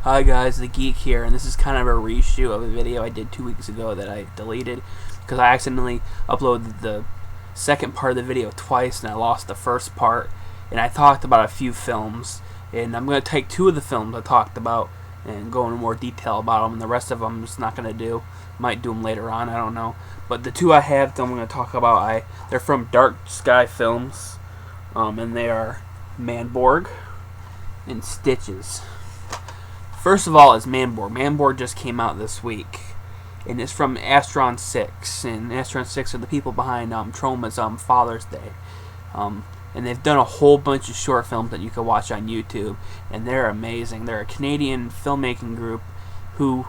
Hi guys, the Geek here, and this is kind of a reshoot of a video I did 2 weeks ago that I deleted because I accidentally uploaded the second part of the video twice and I lost the first part. And I talked about a few films, and I'm going to take two of the films I talked about and go into more detail about them, and the rest of them I'm just not going to do. Might do them later on, I don't know. But the two I have that I'm going to talk about, they're from Dark Sky Films, and they are Manborg and Stitches. First of all is Manborg. Manborg just came out this week, and it's from Astron 6, and Astron 6 are the people behind Troma's Father's Day. And they've done a whole bunch of short films that you can watch on YouTube, and they're amazing. They're a Canadian filmmaking group who,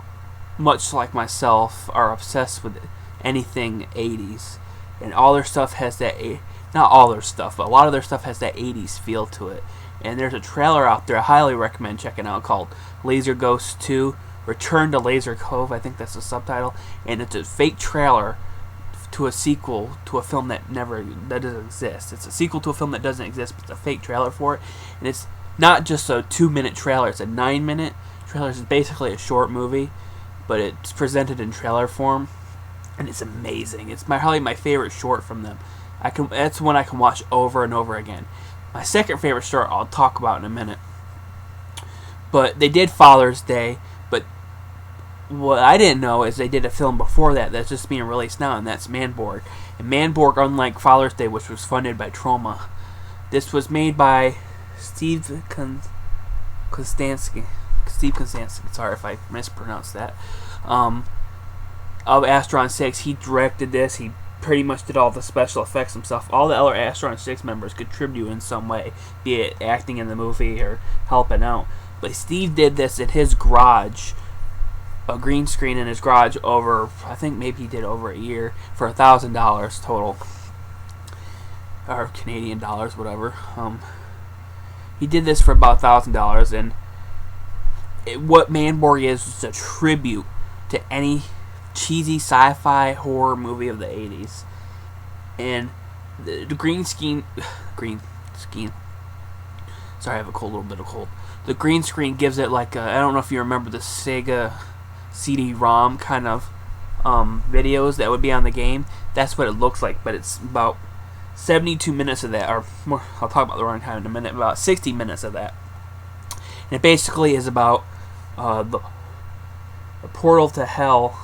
much like myself, are obsessed with anything 80s. And all their stuff has that, not all their stuff, but a lot of their stuff has that 80s feel to it. And there's a trailer out there I highly recommend checking out called Laser Ghost 2, Return to Laser Cove, I think that's the subtitle. And it's a fake trailer to a sequel to a film that doesn't exist. It's a sequel to a film that doesn't exist, but it's a fake trailer for it. And it's not just a 2-minute trailer, it's a 9-minute trailer. It's basically a short movie, but it's presented in trailer form, and it's amazing. It's probably my favorite short from them. That's one I can watch over and over again. My second favorite short I'll talk about in a minute. But they did Father's Day, but what I didn't know is they did a film before that that's just being released now, and that's Manborg. And Manborg, unlike Father's Day, which was funded by Troma, this was made by Steve Konstanski. Sorry if I mispronounced that. Of Astron 6, he directed this. He pretty much did all the special effects himself. All the other Astron 6 members contribute in some way, be it acting in the movie or helping out. But Steve did this in his garage, a green screen in his garage over, I think maybe he did over a year, for $1,000 total. Or Canadian dollars, whatever. He did this for about $1,000, and what Manborg is a tribute to any cheesy sci-fi horror movie of the 80s. And the green screen, sorry, I have a little bit of cold. The green screen gives it like I don't know if you remember the Sega CD-ROM kind of videos that would be on the game. That's what it looks like, but it's about 72 minutes of that, or more, I'll talk about the runtime in a minute, about 60 minutes of that. And it basically is about the portal to hell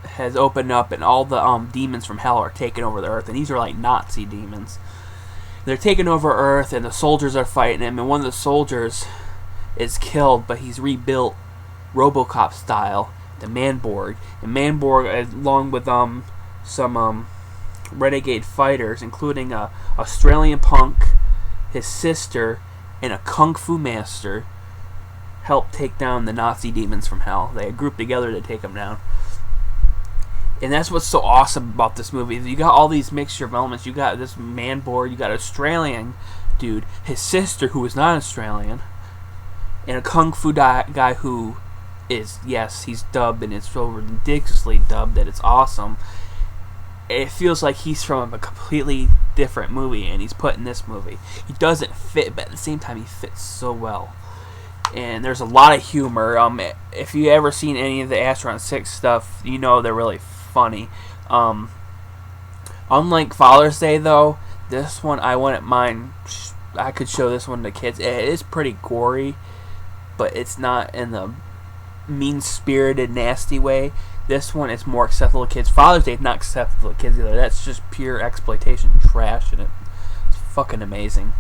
has opened up, and all the demons from hell are taking over the earth, and these are like Nazi demons. They're taking over Earth, and the soldiers are fighting him, and one of the soldiers is killed, but he's rebuilt RoboCop style, the Manborg. And Manborg, along with some renegade fighters, including a Australian punk, his sister, and a kung fu master, help take down the Nazi demons from hell. They grouped together to take them down. And that's what's so awesome about this movie. You got all these mixture of elements. You got this Manborg, you got an Australian dude, his sister who is not Australian, and a kung fu guy who is, yes, he's dubbed, and it's so ridiculously dubbed that it's awesome. It feels like he's from a completely different movie, and he's put in this movie. He doesn't fit, but at the same time he fits so well. And there's a lot of humor. If you ever seen any of the Astron 6 stuff, you know they're really funny. Unlike Father's Day, though, this one I wouldn't mind. I could show this one to kids. It is pretty gory, but it's not in the mean-spirited, nasty way. This one is more acceptable to kids. Father's Day is not acceptable to kids either. That's just pure exploitation trash, and it's fucking amazing.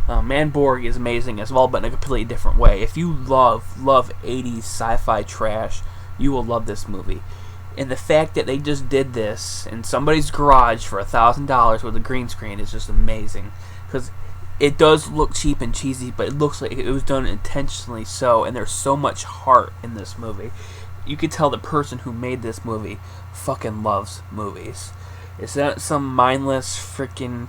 Manborg is amazing as well, but in a completely different way. If you love 80s sci-fi trash, you will love this movie. And the fact that they just did this in somebody's garage for $1,000 with a green screen is just amazing. Because it does look cheap and cheesy, but it looks like it was done intentionally so, and there's so much heart in this movie. You could tell the person who made this movie fucking loves movies. It's not some mindless freaking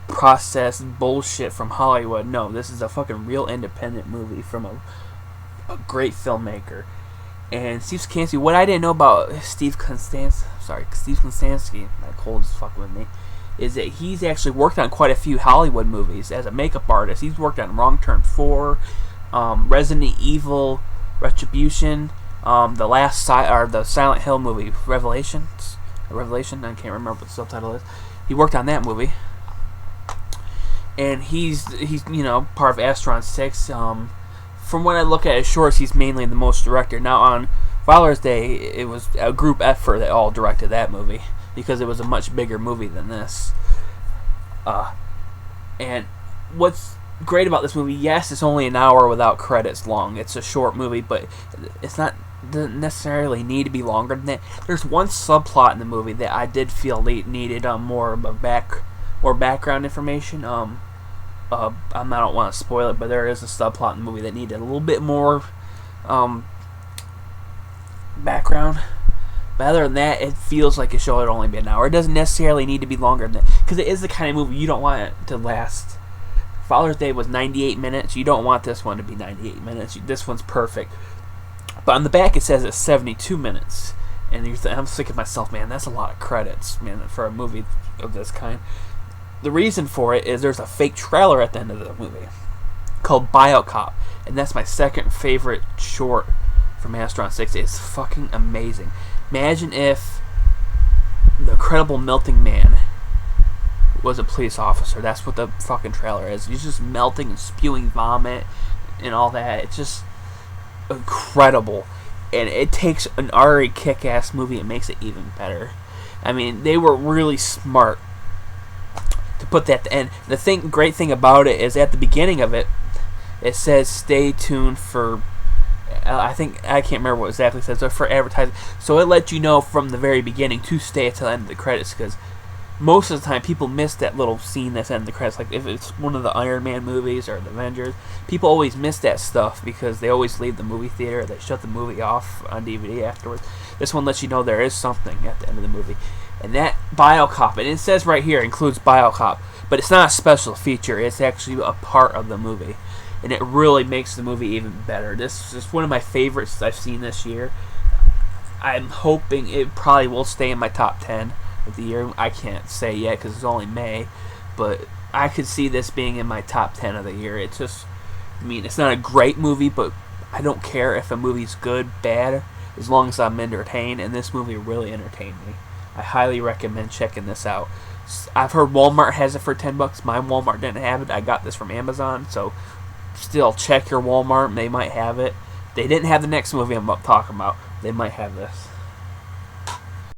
processed bullshit from Hollywood. No, this is a fucking real independent movie from a great filmmaker. And Steve Konstanski, what I didn't know about Steve Konstanski, my cold is fucking with me, is that he's actually worked on quite a few Hollywood movies as a makeup artist. He's worked on Wrong Turn 4, Resident Evil Retribution, the Silent Hill movie Revelation. I can't remember what the subtitle is. He worked on that movie, and he's part of Astron 6. From what I look at his shorts, he's mainly the most director. Now on Father's Day, it was a group effort that all directed that movie because it was a much bigger movie than this. And what's great about this movie, yes, it's only an hour without credits long. It's a short movie, but doesn't necessarily need to be longer than that. There's one subplot in the movie that I did feel needed more background information. I don't want to spoil it, but there is a subplot in the movie that needed a little bit more background. But other than that, it feels like a show would only be an hour. It doesn't necessarily need to be longer than that, because it is the kind of movie you don't want it to last. Father's Day was 98 minutes. You don't want this one to be 98 minutes. This one's perfect. But on the back it says it's 72 minutes. And I'm thinking to myself, man, that's a lot of credits, man, for a movie of this kind. The reason for it is there's a fake trailer at the end of the movie called BioCop, and that's my second favorite short from Astron 6. It's fucking amazing. Imagine if the Incredible Melting Man was a police officer. That's what the fucking trailer is. He's just melting and spewing vomit and all that. It's just incredible. And it takes an already kick-ass movie and makes it even better. I mean, they were really smart to put that at the end. The great thing about it is at the beginning of it, it says stay tuned for, I can't remember what exactly it says, but for advertising. So it lets you know from the very beginning to stay until the end of the credits, because most of the time people miss that little scene that's in the credits. Like if it's one of the Iron Man movies or the Avengers, people always miss that stuff because they always leave the movie theater. They shut the movie off on DVD afterwards. This one lets you know there is something at the end of the movie. And that BioCop, and it says right here, includes BioCop, but it's not a special feature. It's actually a part of the movie, and it really makes the movie even better. This is one of my favorites I've seen this year. I'm hoping it probably will stay in my top 10 of the year. I can't say yet because it's only May, but I could see this being in my top 10 of the year. It's just, it's not a great movie, but I don't care if a movie's good, bad, as long as I'm entertained, and this movie really entertained me. I highly recommend checking this out. I've heard Walmart has it for $10. My Walmart didn't have it. I got this from Amazon, so still check your Walmart. They might have it. They didn't have the next movie I'm talking about. They might have this.